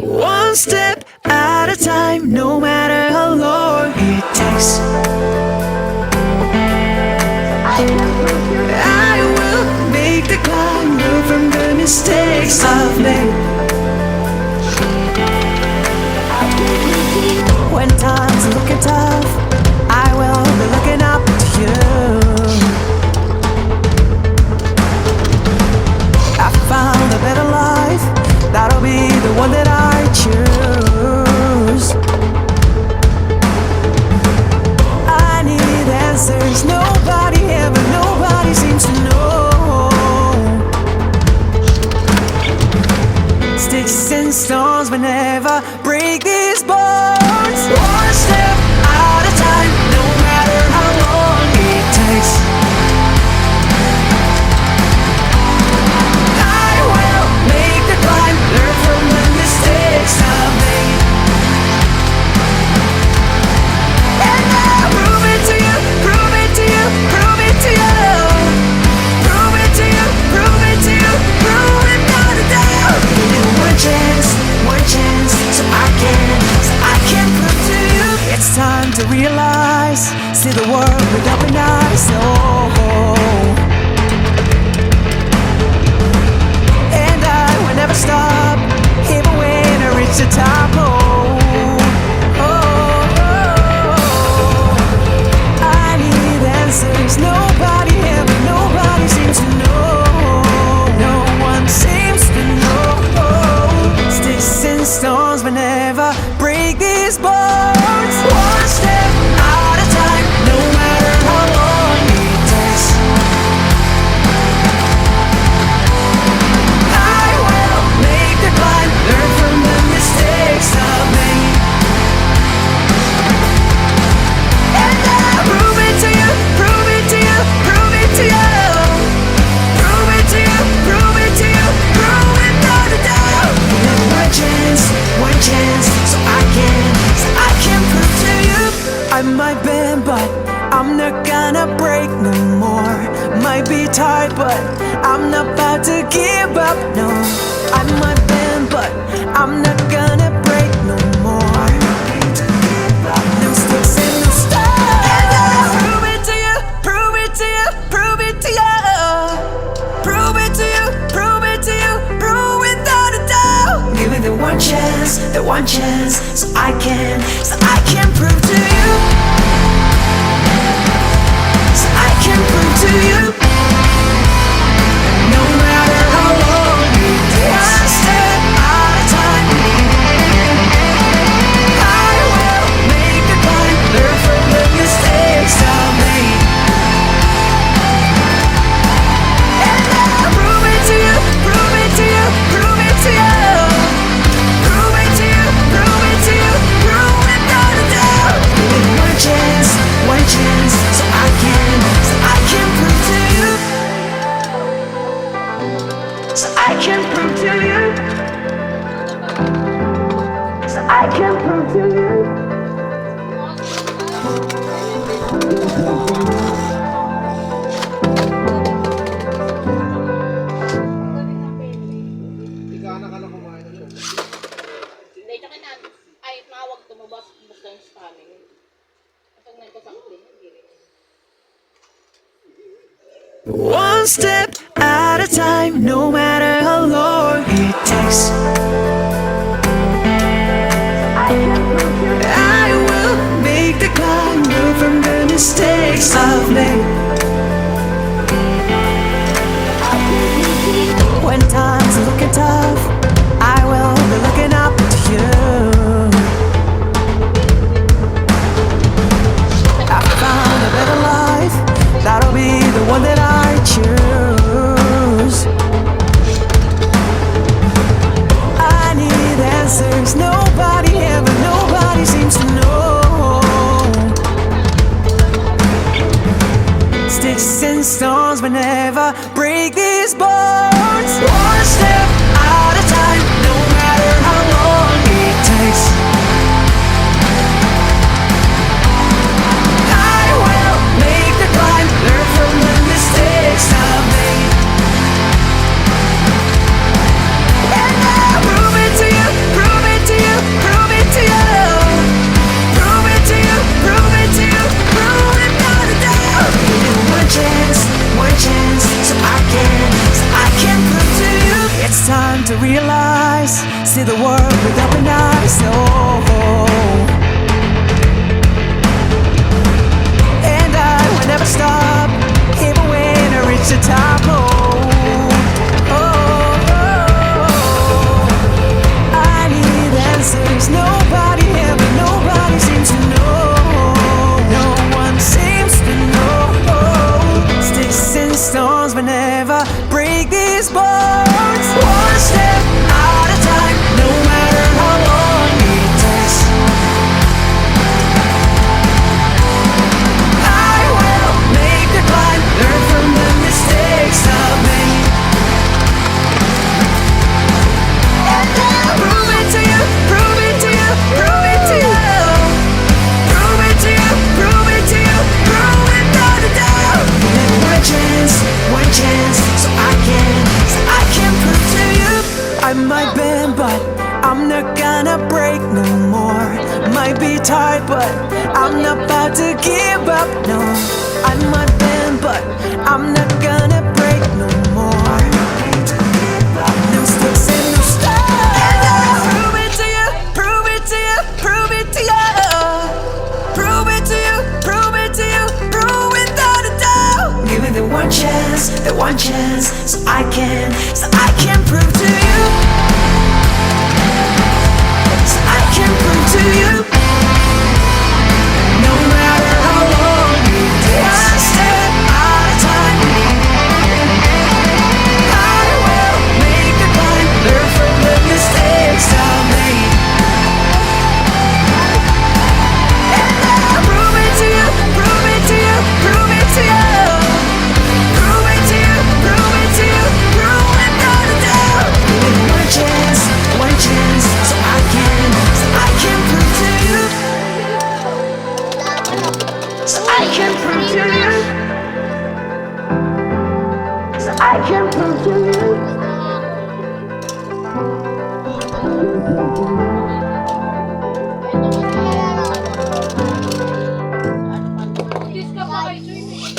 One step at a time, no matter how long it takes. I will make the climb, learn from the mistakes I've made. When times are looking tough, I will be looking up to you. I found a better life, that'll be the one that I choose. I need answers, nobody ever, nobody seems to know. Sticks and stones will never break these bones. One step at a time, no matter how long it takes. I will make the climb, learn from the mistakes I've made. And I'll prove it to you, prove it to you, prove it to you. Prove it to you, prove it to you, prove it without a doubt. Give me one chance, so I can prove to you. It's time to realize, see the world with open eyes. Oh, and I will never stop, even when I reach the top. I need answers, nobody ever, nobody seems to know. No one seems to know. Sticks and stones will never break these bones. One step at a time, no matter how long it takes. I will make the climb, learn from the mistakes I've made. And I'll prove it to you, prove it to you, prove it to you. Prove it to you, prove it to you, prove it without a doubt. Give me one chance, so I can prove to you. I might bend, but I'm not gonna break no more. Might be tired, but I'm not about to give up, no. I might bend, but I'm not gonna break no more. No sticks and no stones. And I'll prove it to you, prove it to you, prove it to you. Prove it to you, prove it to you, prove without a doubt. Give me the one chance, so I can prove to you. So I can prove to you. No matter how long it takes. One step at a time. I will make the climb, learn from the mistakes I've made. And I'll prove it to you, prove it to you, prove it to you. Prove it to you, prove it to you, prove without a doubt. Give me one chance, so I can prove to you. So I can prove to you. So I can prove to you. Hindi, tsaka na, ay, mawag tumabas, basta yung spamming. Kapag nagkasakot din, hindi rin. One step at a time, no matter how long it takes. I will make the climb, learn from the mistakes I've made. When times are looking tough, I will be looking up to you. I found a better life, that'll be the one that I choose. I need answers, nobody ever, nobody seems to know. Sticks and stones will never break these bones. One step at a time, no matter how long it takes. I will make the climb, learn from the mistakes I've made. And I'll prove it to you, prove it see the world with open eyes. Oh, and I will never stop, even when I reach the top. I need answers. Nobody ever, nobody seems to know. No one seems to know. Sticks and stones will never break these bones. One step at a time, no matter how long it takes. I will make the climb, learn from the mistakes I've made. And I'll prove it to you, prove it to you, prove it to you. Prove it to you, prove it to you, prove it without a doubt. One chance, so I can prove to you. I might bend, but I'm not gonna break no more. Might be tired, but I'm not about to give up, no. I might bend, but I'm not gonna break no more. No sticks and no stones. And I'll prove it to you, prove it to you, prove it to you. Prove it to you, prove it to you, prove without a doubt. Give me the one chance, so I can prove to you. So I can prove to you. No matter how long it takes. One step at a time. I will make the climb, learn from the mistakes I've made. And I'll prove it to you, prove it to you, prove it to you. Prove it to you, prove it to you, prove without a doubt. Give me one chance, so I can prove to you. So I can prove to you. So I can prove to you. Kiss ka pa kay Joy.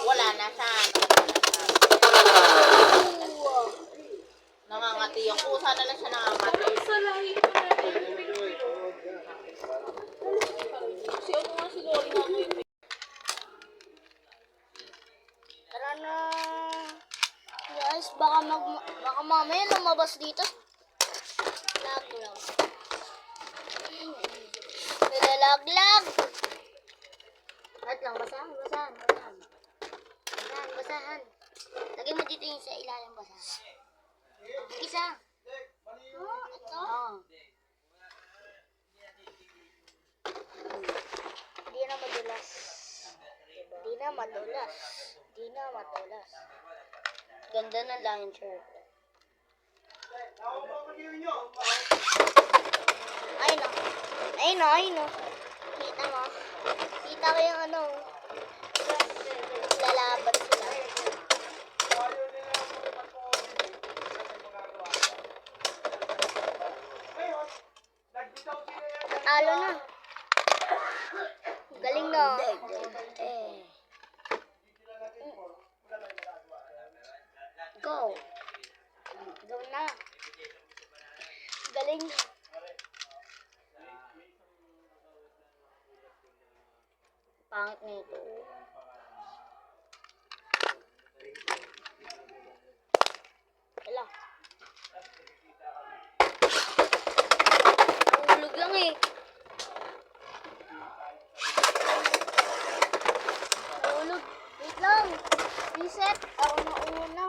Wala na siya. Nangangati yung pusa na lang siya nangangati. Sa lahi ko na si ano nga si Lori nga ngayon. Tara na. Guys, baka mamaya lumabas dito. Lag. Nilalaglag. At lang, basahan. Lagay mo dito yung sa ilalim basahan. Isa. Oh, ito. Di na madulas. Ganda ng launcher. Ayun o. Kita mo? Kita ko yung ano. Lalaban sila. Talo na. Galing na. Go na. Galing na. Pangit nito. Wala. Hulog lang eh. Hulog. Wait lang. Reset. Ako na una.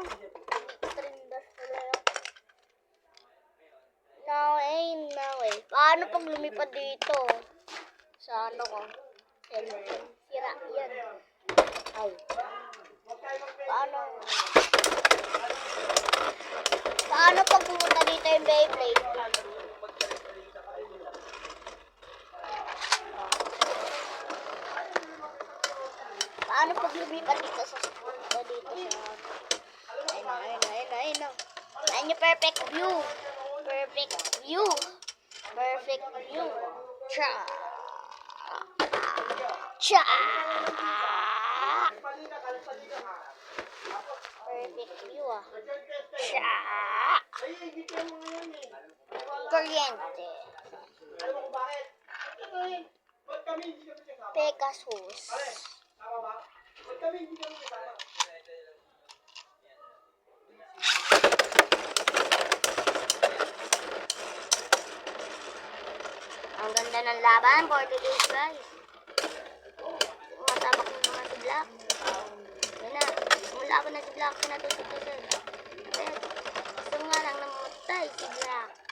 Trindash pala yan. No way. Paano pag lumipad dito? Sa ano ko? Sira yan. Ay. Paano pag pumunta dito yung Beyblade? Paano pag lumipat dito sa ayun na. Ayun yung perfect view. Cha. Perfect view ah. Cha. kuryente. Pegasus. Ang ganda ng laban for today's guys. Matabak mo naman si Black. Yan na. Mula ako na si Black. Pinatusok na sir. Gusto nga lang namatay si Black.